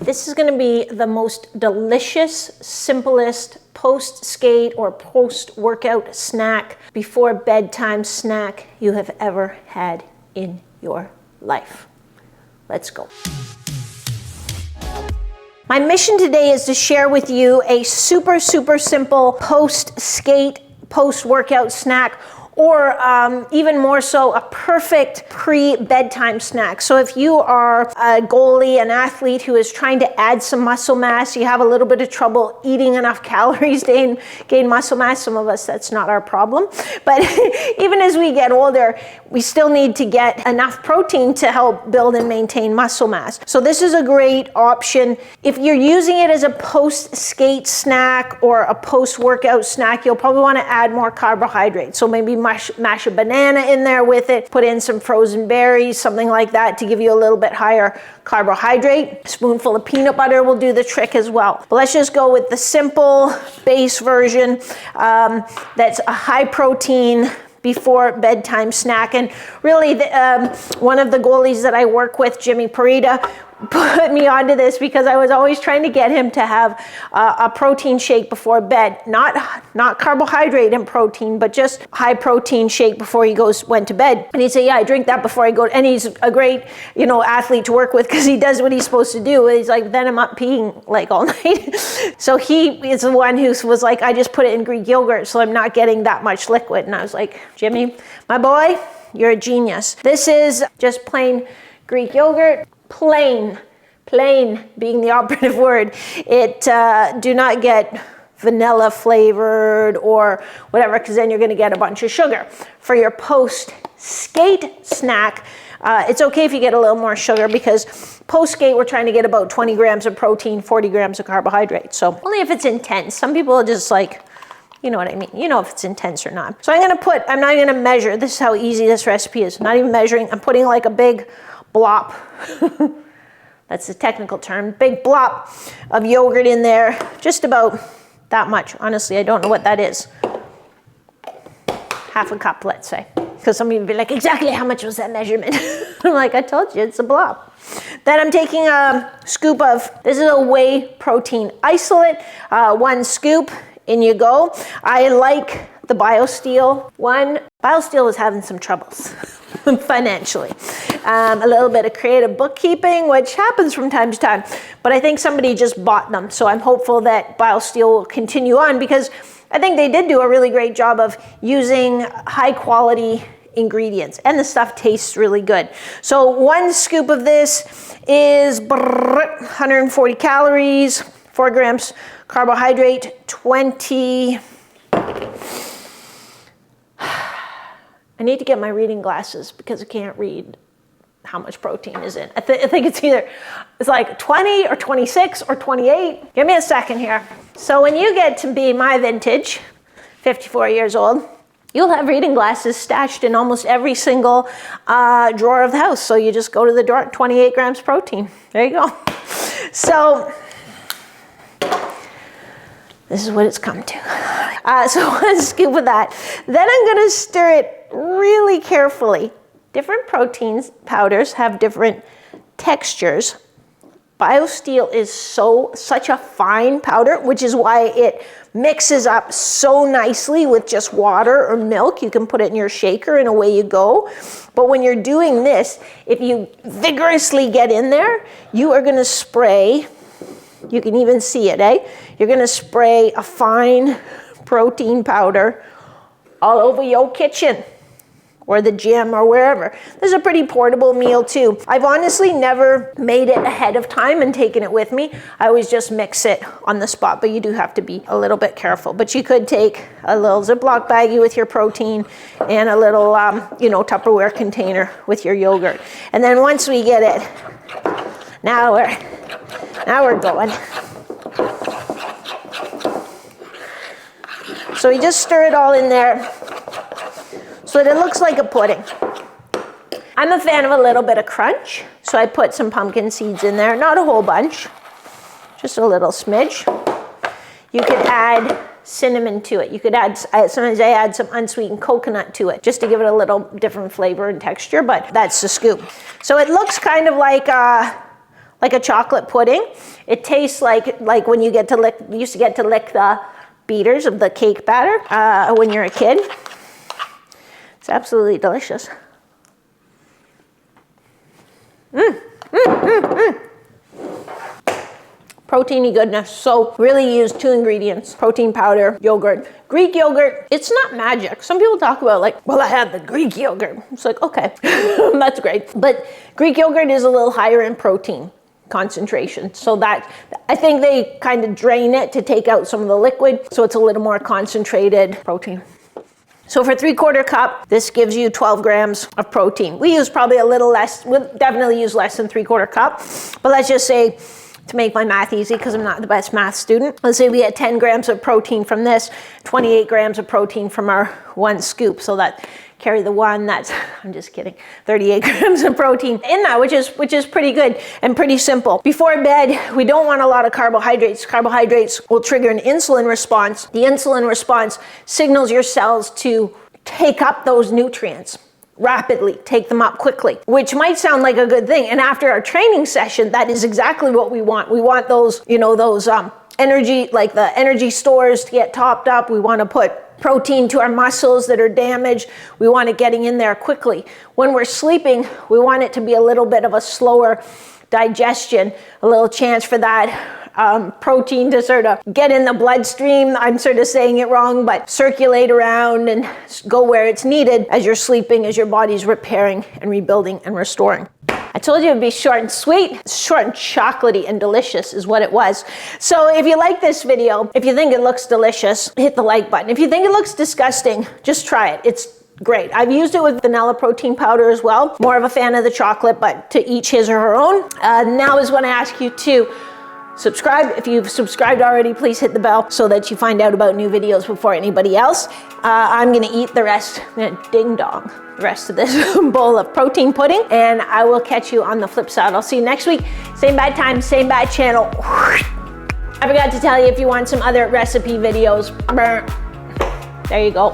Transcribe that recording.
This is going to be the most delicious, simplest post-skate or post-workout snack, before bedtime snack you have ever had in your life. Let's go. My mission today is to share with you a super simple post-skate, post-workout snack, or even more so, a perfect pre-bedtime snack. So if you are a goalie, an athlete who is trying to add some muscle mass, you have a little bit of trouble eating enough calories to gain muscle mass. Some of us, that's not our problem. But even as we get older, we still need to get enough protein to help build and maintain muscle mass. So this is a great option. If you're using it as a post-skate snack or a post-workout snack, you'll probably want to add more carbohydrates. So maybe mash a banana in there with it, put in some frozen berries, something like that to give you a little bit higher carbohydrate. A spoonful of peanut butter will do the trick as well. But let's just go with the simple base version that's a high protein before bedtime snack. And really one of the goalies that I work with, Jimmy Parita, put me onto this because I was always trying to get him to have a protein shake before bed. Not carbohydrate and protein, but just high protein shake before he went to bed. And he'd say, yeah, I drink that before I go. And he's a great, athlete to work with because he does what he's supposed to do. He's like, then I'm up peeing like all night. So he is the one who was like, I just put it in Greek yogurt so I'm not getting that much liquid. And I was like, Jimmy, my boy, you're a genius. This is just plain Greek yogurt. Plain being the operative word. It do not get vanilla flavored or whatever, because then you're going to get a bunch of sugar. For your post-skate snack, it's okay if you get a little more sugar, because post-skate we're trying to get about 20 grams of protein, 40 grams of carbohydrates. So only if it's intense. Some people are just like, you know what I mean? You know if it's intense or not. So I'm not going to measure. This is how easy this recipe is. I'm not even measuring. I'm putting like a big blop. That's the technical term. Big blop of yogurt in there. Just about that much. Honestly, I don't know what that is. Half a cup, let's say. Because some of you would be like, exactly how much was that measurement? I'm like, I told you, it's a blob. Then I'm taking a scoop of, this is a whey protein isolate. 1 scoop, in you go. I like the BioSteel one. BioSteel is having some troubles financially. A little bit of creative bookkeeping, which happens from time to time, but I think somebody just bought them. So I'm hopeful that BioSteel will continue on, because I think they did do a really great job of using high quality ingredients, and the stuff tastes really good. So 1 scoop of this is 140 calories, 4 grams carbohydrate, 20. I need to get my reading glasses because I can't read how much protein is in. I think it's like 20 or 26 or 28. Give me a second here. So when you get to be my vintage, 54 years old, you'll have reading glasses stashed in almost every single drawer of the house. So you just go to the drawer, 28 grams protein. There you go. So this is what it's come to. So 1 scoop of that. Then I'm going to stir it really carefully. Different proteins, powders have different textures. BioSteel is such a fine powder, which is why it mixes up so nicely with just water or milk. You can put it in your shaker and away you go. But when you're doing this, if you vigorously get in there, you are going to spray, you can even see it, You're going to spray a fine protein powder all over your kitchen or the gym or wherever. This is a pretty portable meal too. I've honestly never made it ahead of time and taken it with me. I always just mix it on the spot, but you do have to be a little bit careful. But you could take a little Ziploc baggie with your protein and a little, Tupperware container with your yogurt. And then once we get it, now we're going. So we just stir it all in there so that it looks like a pudding. I'm a fan of a little bit of crunch, so I put some pumpkin seeds in there, not a whole bunch, just a little smidge. You could add cinnamon to it. You could add, sometimes I add some unsweetened coconut to it, just to give it a little different flavor and texture, but that's the scoop. So it looks kind of like like a chocolate pudding. It tastes like when you used to get to lick the beaters of the cake batter when you're a kid. It's absolutely delicious. Proteiny goodness. So really use 2 ingredients: protein powder, yogurt. Greek yogurt, it's not magic. Some people talk about like, well, I had the Greek yogurt. It's like, okay, that's great. But Greek yogurt is a little higher in protein concentration. So that, I think they kind of drain it to take out some of the liquid. So it's a little more concentrated protein. So for 3/4 cup, this gives you 12 grams of protein. We use probably a little less, we'll definitely use less than 3/4 cup, but let's just say, to make my math easy, because I'm not the best math student, let's say we get 10 grams of protein from this, 28 grams of protein from our 1 scoop. So that, carry the 1, that's, I'm just kidding, 38 grams of protein in that, which is pretty good and pretty simple. Before bed, we don't want a lot of carbohydrates. Carbohydrates will trigger an insulin response. The insulin response signals your cells to take up those nutrients rapidly, take them up quickly, which might sound like a good thing. And after our training session, that is exactly what we want. We want those, those energy, like the energy stores to get topped up. We want to put protein to our muscles that are damaged. We want it getting in there quickly. When we're sleeping, we want it to be a little bit of a slower digestion, a little chance for that protein to sort of get in the bloodstream. I'm sort of saying it wrong, but circulate around and go where it's needed as you're sleeping, as your body's repairing and rebuilding and restoring. I told you it'd be short and sweet. Short and chocolatey and delicious is what it was. So if you like this video, if you think it looks delicious, hit the like button. If you think it looks disgusting, just try it. It's great. I've used it with vanilla protein powder as well. More of a fan of the chocolate, but to each his or her own. Now is when I ask you to subscribe. If you've subscribed already, please hit the bell so that you find out about new videos before anybody else. I'm gonna eat the rest, ding dong, the rest of this bowl of protein pudding, and I will catch you on the flip side. I'll see you next week. Same bad time, same bad channel. I forgot to tell you, if you want some other recipe videos, there you go.